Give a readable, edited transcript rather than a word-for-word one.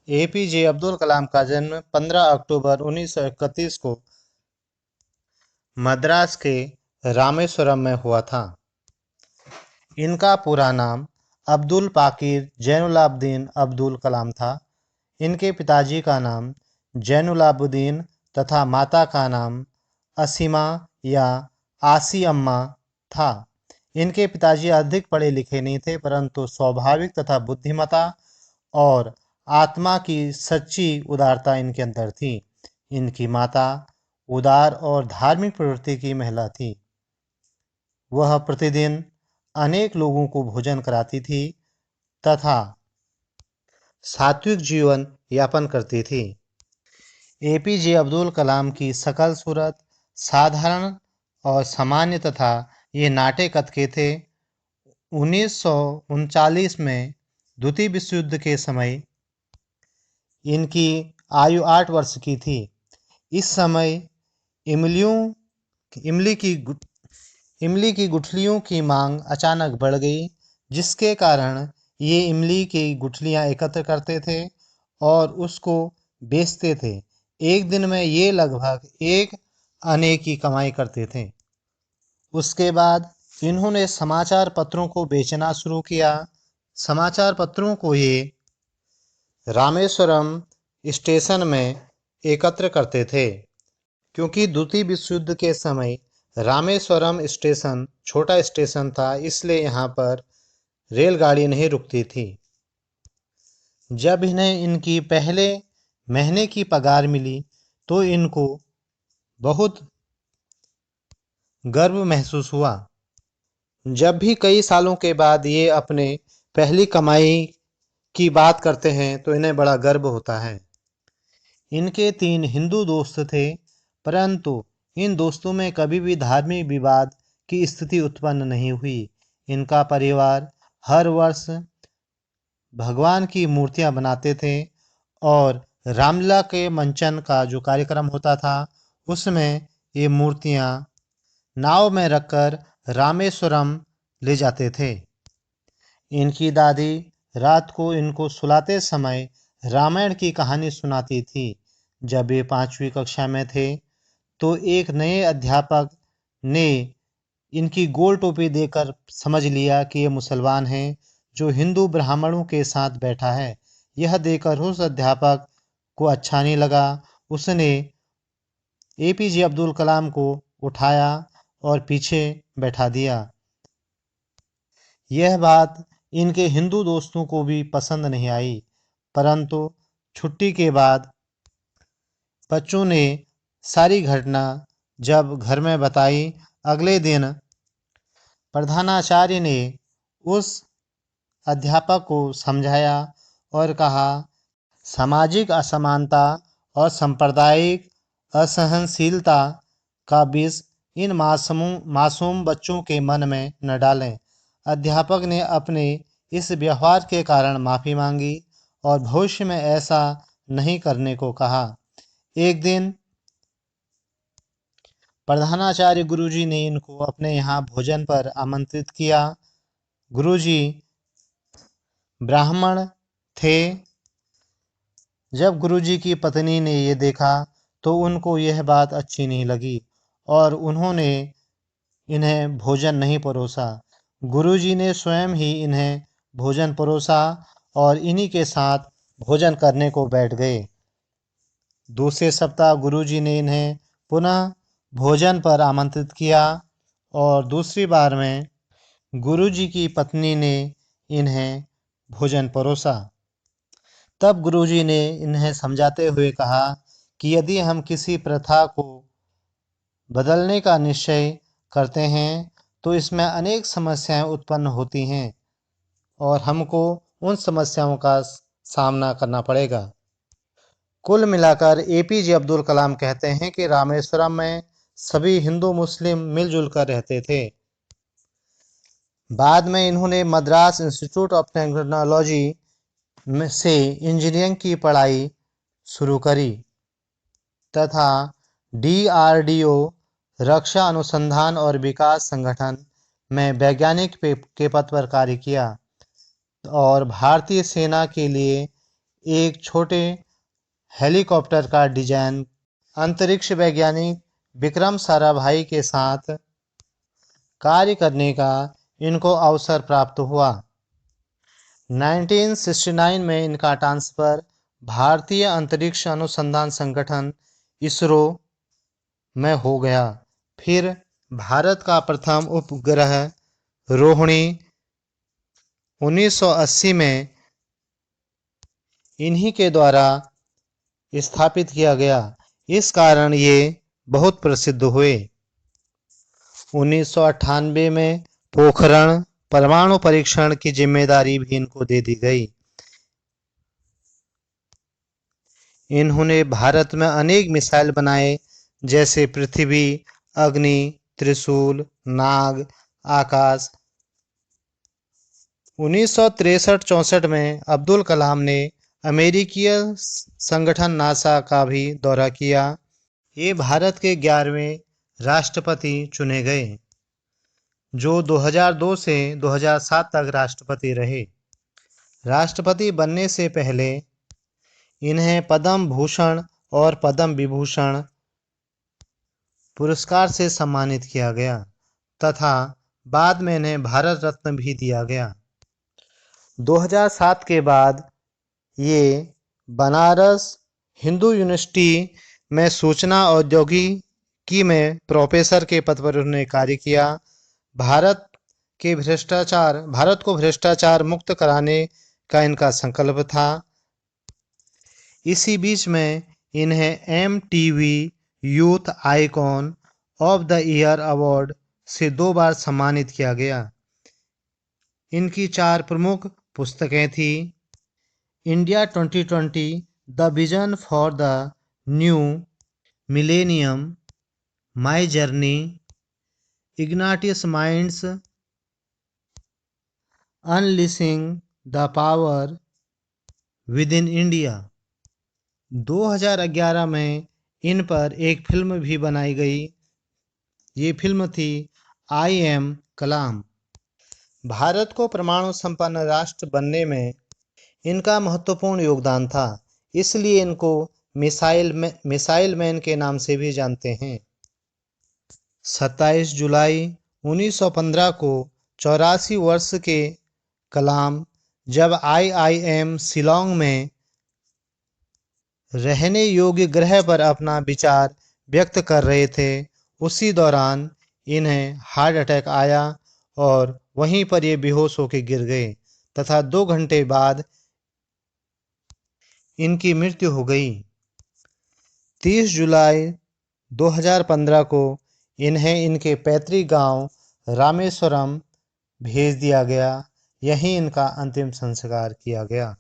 APJ Abdul Kalam का जन्म 15 अक्टूबर 1931 को मद्रास के रामेश्वरम में हुआ था। इनका पूरा नाम अब्दुल पाकिर जैनुलाब्दीन अब्दुल कलाम था। इनके पिताजी का नाम जैनुलाब्दीन तथा माता का नाम असीमा या आसी अम्मा था। इनके पिताजी अधिक पढ़े लिखे नहीं थे, परंतु स्वाभाविक तथा बुद्धिमता और आत्मा की सच्ची उदारता इनके अंदर थी। इनकी माता उदार और धार्मिक प्रवृत्ति की महिला थी। वह प्रतिदिन अनेक लोगों को भोजन कराती थी तथा सात्विक जीवन यापन करती थी। एपीजे अब्दुल कलाम की शकल सूरत साधारण और सामान्य तथा ये नाटे कद के थे। 1939 में द्वितीय विश्व युद्ध के समय इनकी आयु 8 वर्ष की थी। इस समय इमली की गुठलियों की मांग अचानक बढ़ गई, जिसके कारण ये इमली की गुठलियां एकत्र करते थे और उसको बेचते थे। एक दिन में ये लगभग 1 आने की कमाई करते थे। उसके बाद इन्होंने समाचार पत्रों को बेचना शुरू किया। समाचार पत्रों को ये रामेश्वरम स्टेशन में एकत्र करते थे, क्योंकि द्वितीय विश्व युद्ध के समय रामेश्वरम स्टेशन छोटा स्टेशन था, इसलिए यहाँ पर रेलगाड़ी नहीं रुकती थी। जब इन्हें इनकी पहले महीने की पगार मिली तो इनको बहुत गर्व महसूस हुआ। जब भी कई सालों के बाद ये अपने पहली कमाई की बात करते हैं तो इन्हें बड़ा गर्व होता है। इनके 3 हिंदू दोस्त थे, परंतु इन दोस्तों में कभी भी धार्मिक विवाद की स्थिति उत्पन्न नहीं हुई। इनका परिवार हर वर्ष भगवान की मूर्तियां बनाते थे और रामलीला के मंचन का जो कार्यक्रम होता था उसमें ये मूर्तियां नाव में रखकर रामेश्वरम ले जाते थे। इनकी दादी रात को इनको सुलाते समय रामायण की कहानी सुनाती थी। जब ये 5वीं कक्षा में थे तो एक नए अध्यापक ने इनकी गोल टोपी देकर समझ लिया कि ये मुसलमान हैं, जो हिंदू ब्राह्मणों के साथ बैठा है। यह देखकर उस अध्यापक को अच्छा नहीं लगा। उसने एपीजे अब्दुल कलाम को उठाया और पीछे बैठा दिया। यह बात इनके हिंदू दोस्तों को भी पसंद नहीं आई, परंतु छुट्टी के बाद बच्चों ने सारी घटना जब घर में बताई, अगले दिन प्रधानाचार्य ने उस अध्यापक को समझाया और कहा, सामाजिक असमानता और सांप्रदायिक असहनशीलता का विष इन मासूम बच्चों के मन में न डालें। अध्यापक ने अपने इस व्यवहार के कारण माफ़ी मांगी और भविष्य में ऐसा नहीं करने को कहा। एक दिन प्रधानाचार्य गुरुजी ने इनको अपने यहाँ भोजन पर आमंत्रित किया। गुरुजी ब्राह्मण थे। जब गुरुजी की पत्नी ने ये देखा तो उनको यह बात अच्छी नहीं लगी और उन्होंने इन्हें भोजन नहीं परोसा। गुरुजी ने स्वयं ही इन्हें भोजन परोसा और इन्हीं के साथ भोजन करने को बैठ गए। दूसरे सप्ताह गुरुजी ने इन्हें पुनः भोजन पर आमंत्रित किया और दूसरी बार में गुरुजी की पत्नी ने इन्हें भोजन परोसा। तब गुरुजी ने इन्हें समझाते हुए कहा कि यदि हम किसी प्रथा को बदलने का निश्चय करते हैं तो इसमें अनेक समस्याएं उत्पन्न होती हैं और हमको उन समस्याओं का सामना करना पड़ेगा। कुल मिलाकर एपीजे अब्दुल कलाम कहते हैं कि रामेश्वरम में सभी हिंदू मुस्लिम मिलजुल कर रहते थे। बाद में इन्होंने मद्रास इंस्टीट्यूट ऑफ टेक्नोलॉजी से इंजीनियरिंग की पढ़ाई शुरू करी तथा DRDO रक्षा अनुसंधान और विकास संगठन में वैज्ञानिक के पद पर कार्य किया और भारतीय सेना के लिए एक छोटे हेलीकॉप्टर का डिजाइन अंतरिक्ष वैज्ञानिक विक्रम साराभाई के साथ कार्य करने का इनको अवसर प्राप्त हुआ। 1969 में इनका ट्रांसफर भारतीय अंतरिक्ष अनुसंधान संगठन इसरो में हो गया। फिर भारत का प्रथम उपग्रह रोहिणी 1980 में इन्हीं के द्वारा स्थापित किया गया। इस कारण ये बहुत प्रसिद्ध हुए। 1998 में पोखरण परमाणु परीक्षण की जिम्मेदारी भी इनको दे दी गई। इन्होंने भारत में अनेक मिसाइल बनाए, जैसे पृथ्वी, अग्नि, त्रिशूल, नाग, आकाश। 1963-64 में अब्दुल कलाम ने अमेरिकी संगठन नासा का भी दौरा किया। ये भारत के 11वें राष्ट्रपति चुने गए, जो 2002 से 2007 तक राष्ट्रपति रहे। राष्ट्रपति बनने से पहले इन्हें पद्म भूषण और पद्म विभूषण पुरस्कार से सम्मानित किया गया तथा बाद में इन्हें भारत रत्न भी दिया गया। 2007 के बाद ये बनारस हिंदू यूनिवर्सिटी में सूचना औद्योगिकी में प्रोफेसर के पद पर उन्होंने कार्य किया। भारत को भ्रष्टाचार मुक्त कराने का इनका संकल्प था। इसी बीच में इन्हें MTV youth icon of the year award से 2 बार सम्मानित किया गया। इनकी 4 प्रमुख पुस्तकें थी: India 2020, the vision for the new millennium, my journey, Ignatius minds, unleashing the power with in India. 2011 में इन पर एक फिल्म भी बनाई गई। ये फिल्म थी आई एम कलाम। भारत को परमाणु संपन्न राष्ट्र बनने में इनका महत्वपूर्ण योगदान था, इसलिए इनको मिसाइल मैन के नाम से भी जानते हैं। 27 जुलाई 1915 को 84 वर्ष के कलाम जब IIM शिलांग में रहने योग्य ग्रह पर अपना विचार व्यक्त कर रहे थे, उसी दौरान इन्हें हार्ट अटैक आया और वहीं पर ये बेहोश होकर गिर गए तथा 2 घंटे बाद इनकी मृत्यु हो गई। 30 जुलाई 2015 को इन्हें इनके पैतृक गांव रामेश्वरम भेज दिया गया। यहीं इनका अंतिम संस्कार किया गया।